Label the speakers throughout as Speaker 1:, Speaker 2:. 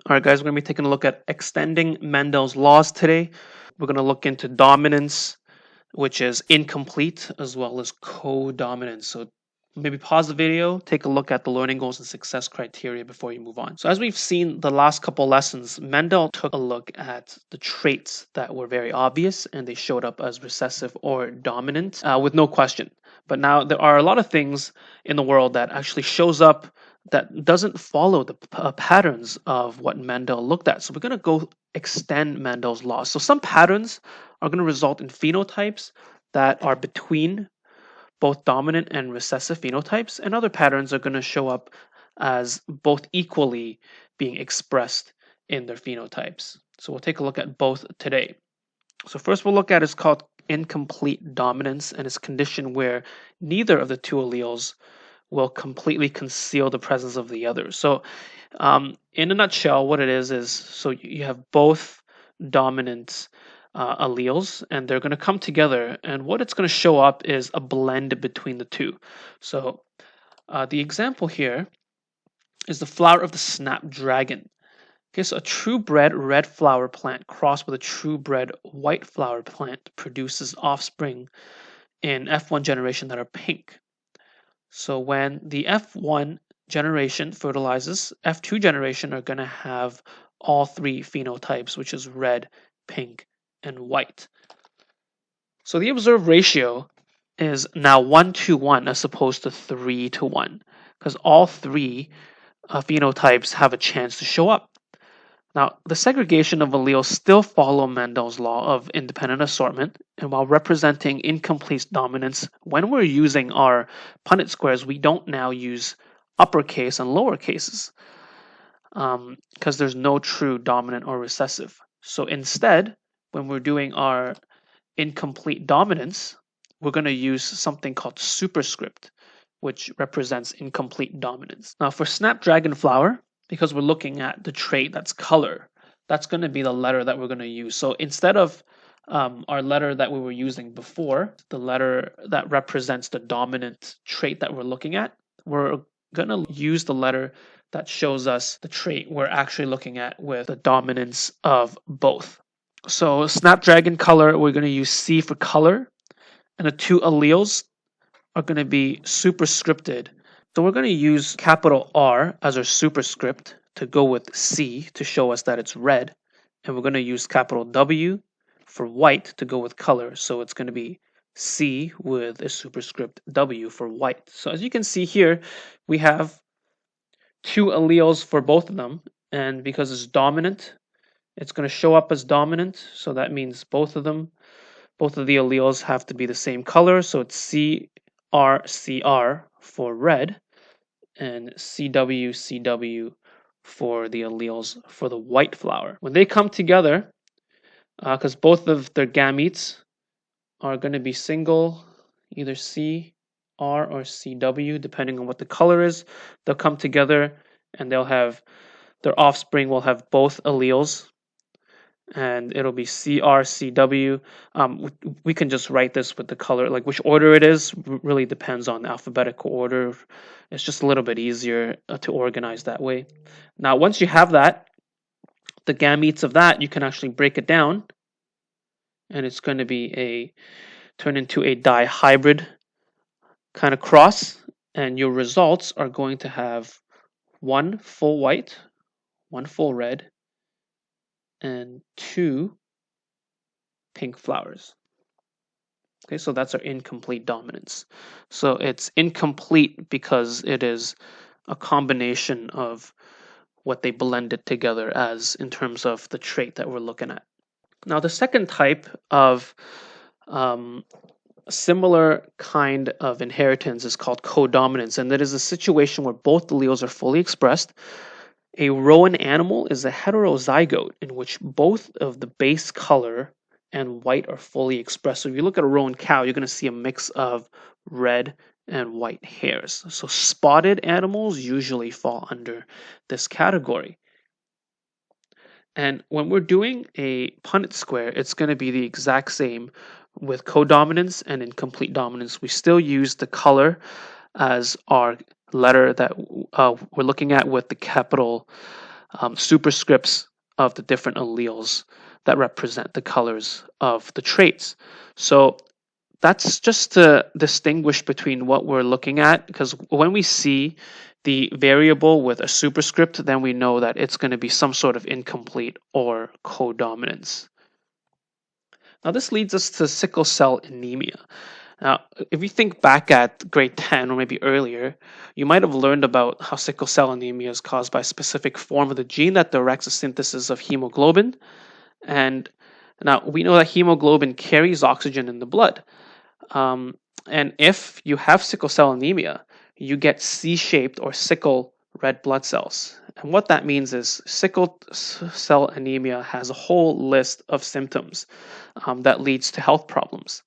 Speaker 1: All right, guys, we're going to be taking a look at extending Mendel's laws today. We're going to look into dominance, which is incomplete, as well as codominance. So maybe pause the video, take a look at the learning goals and success criteria before you move on. So as we've seen the last couple lessons, Mendel took a look at the traits that were very obvious and they showed up as recessive or dominant with no question. But now there are a lot of things in the world that actually shows up that doesn't follow the patterns of what Mendel looked at. So we're going to go extend Mendel's laws. So some patterns are going to result in phenotypes that are between both dominant and recessive phenotypes, and other patterns are going to show up as both equally being expressed in their phenotypes. So we'll take a look at both today. So first we'll look at is called incomplete dominance, and it's a condition where neither of the two alleles will completely conceal the presence of the other. So in a nutshell, what it is so you have both dominant alleles and they're going to come together, and what it's going to show up is a blend between the two. So the example here is the flower of the snapdragon. Okay, so a true-bred red flower plant crossed with a true-bred white flower plant produces offspring in F1 generation that are pink. So when the F1 generation fertilizes, F2 generation are going to have all three phenotypes, which is red, pink, and white. So the observed ratio is now 1:1 as opposed to 3:1, because all three phenotypes have a chance to show up. Now, the segregation of alleles still follow Mendel's law of independent assortment, and while representing incomplete dominance, when we're using our Punnett squares, we don't now use uppercase and lower cases because there's no true dominant or recessive. So instead, when we're doing our incomplete dominance, we're going to use something called superscript, which represents incomplete dominance. Now, for snapdragon flower, because we're looking at the trait that's color, that's going to be the letter that we're going to use. So instead of our letter that we were using before, the letter that represents the dominant trait that we're looking at, we're going to use the letter that shows us the trait we're actually looking at with the dominance of both. So snapdragon color, we're going to use C for color, and the two alleles are going to be superscripted. So we're going to use capital R as our superscript to go with C to show us that it's red. And we're going to use capital W for white to go with color. So it's going to be C with a superscript W for white. So as you can see here, we have two alleles for both of them. And because it's dominant, it's going to show up as dominant. So that means both of the alleles have to be the same color. So it's CR for red, and CW for the alleles for the white flower. When they come together, because both of their gametes are going to be single, either CR or CW, depending on what the color is, they'll come together and they'll have their offspring will have both alleles, and it'll be CRCW. We can just write this with the color, like which order it is really depends on the alphabetical order. It's just a little bit easier to organize that way. Now, once you have that, the gametes of that, you can actually break it down, and it's going to turn into a dihybrid kind of cross, and your results are going to have one full white, one full red, and two pink flowers. Okay, so that's our incomplete dominance. So it's incomplete because it is a combination of what they blended together as in terms of the trait that we're looking at. Now, the second type of similar kind of inheritance is called codominance, and that is a situation where both alleles are fully expressed. A rowan animal is a heterozygote in which both of the base color and white are fully expressed. So if you look at a rowan cow, you're going to see a mix of red and white hairs. So spotted animals usually fall under this category. And when we're doing a Punnett square, it's going to be the exact same with codominance and incomplete dominance. We still use the color as our letter that we're looking at with the capital superscripts of the different alleles that represent the colors of the traits. So that's just to distinguish between what we're looking at, because when we see the variable with a superscript, then we know that it's going to be some sort of incomplete or codominance. Now this leads us to sickle cell anemia. Now, if you think back at grade 10 or maybe earlier, you might have learned about how sickle cell anemia is caused by a specific form of the gene that directs the synthesis of hemoglobin. And now we know that hemoglobin carries oxygen in the blood. Um, and if you have sickle cell anemia, you get C-shaped or sickle red blood cells. And what that means is sickle cell anemia has a whole list of symptoms that leads to health problems.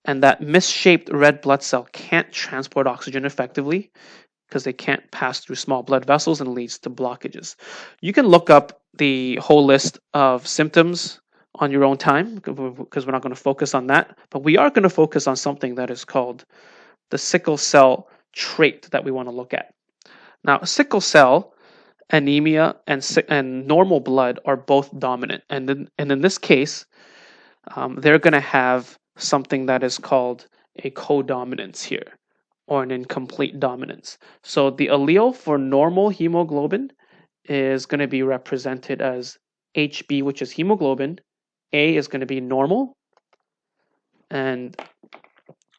Speaker 1: And that misshaped red blood cell can't transport oxygen effectively because they can't pass through small blood vessels and leads to blockages. You can look up the whole list of symptoms on your own time because we're not going to focus on that, but we are going to focus on something that is called the sickle cell trait that we want to look at. Now, sickle cell anemia and normal blood are both dominant, and in this case, they're going to have something that is called a codominance here, or an incomplete dominance. So the allele for normal hemoglobin is going to be represented as HB, which is hemoglobin. A is going to be normal. And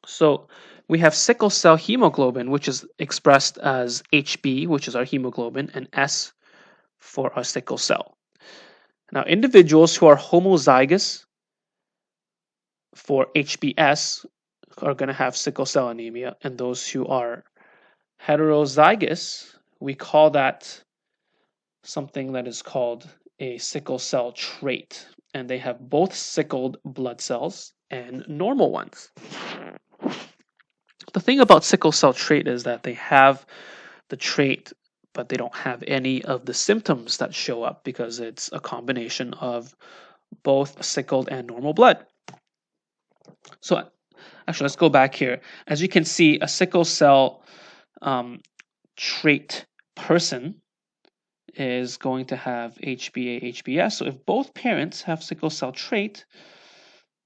Speaker 1: so we have sickle cell hemoglobin, which is expressed as HB, which is our hemoglobin, and S for our sickle cell. Now, individuals who are homozygous for HBS are going to have sickle cell anemia, and those who are heterozygous, we call that something that is called a sickle cell trait, and they have both sickled blood cells and normal ones. The thing about sickle cell trait is that they have the trait, but they don't have any of the symptoms that show up because it's a combination of both sickled and normal blood. So actually, let's go back here. As you can see, a sickle cell trait person is going to have HBA, HBS. So if both parents have sickle cell trait,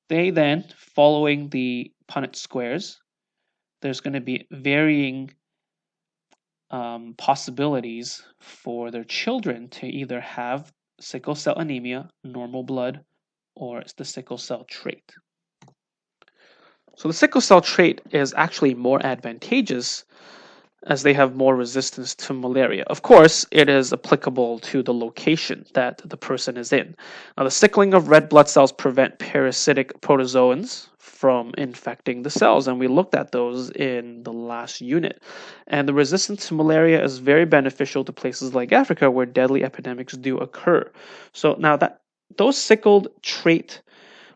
Speaker 1: they then, following the Punnett squares, there's going to be varying possibilities for their children to either have sickle cell anemia, normal blood, or the sickle cell trait. So the sickle cell trait is actually more advantageous as they have more resistance to malaria. Of course, it is applicable to the location that the person is in. Now, the sickling of red blood cells prevent parasitic protozoans from infecting the cells, and we looked at those in the last unit. And the resistance to malaria is very beneficial to places like Africa where deadly epidemics do occur. So now that those sickled trait,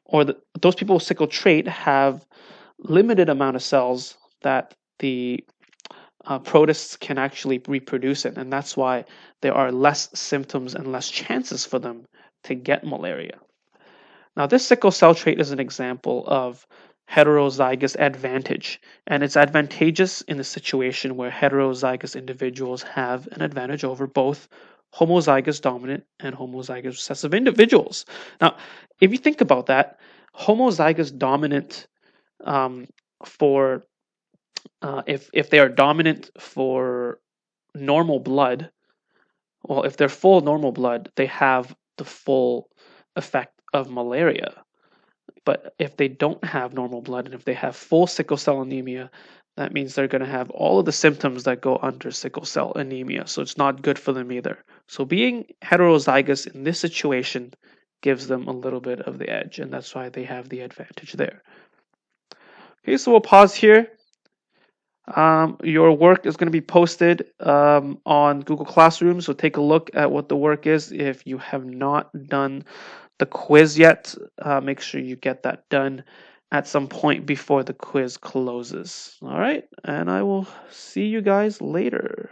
Speaker 1: or those people with sickle trait have limited amount of cells that the protists can actually reproduce it, and that's why there are less symptoms and less chances for them to get malaria. Now, this sickle cell trait is an example of heterozygous advantage, and it's advantageous in a situation where heterozygous individuals have an advantage over both homozygous dominant and homozygous recessive individuals. Now, if you think about that, homozygous dominant for if they are dominant for normal blood, well, if they're full normal blood, they have the full effect of malaria. But if they don't have normal blood and if they have full sickle cell anemia, that means they're going to have all of the symptoms that go under sickle cell anemia. So it's not good for them either. So being heterozygous in this situation gives them a little bit of the edge, and that's why they have the advantage there. Okay, so we'll pause here. Your work is going to be posted on Google Classroom, so take a look at what the work is. If you have not done the quiz yet, make sure you get that done at some point before the quiz closes. All right, and I will see you guys later.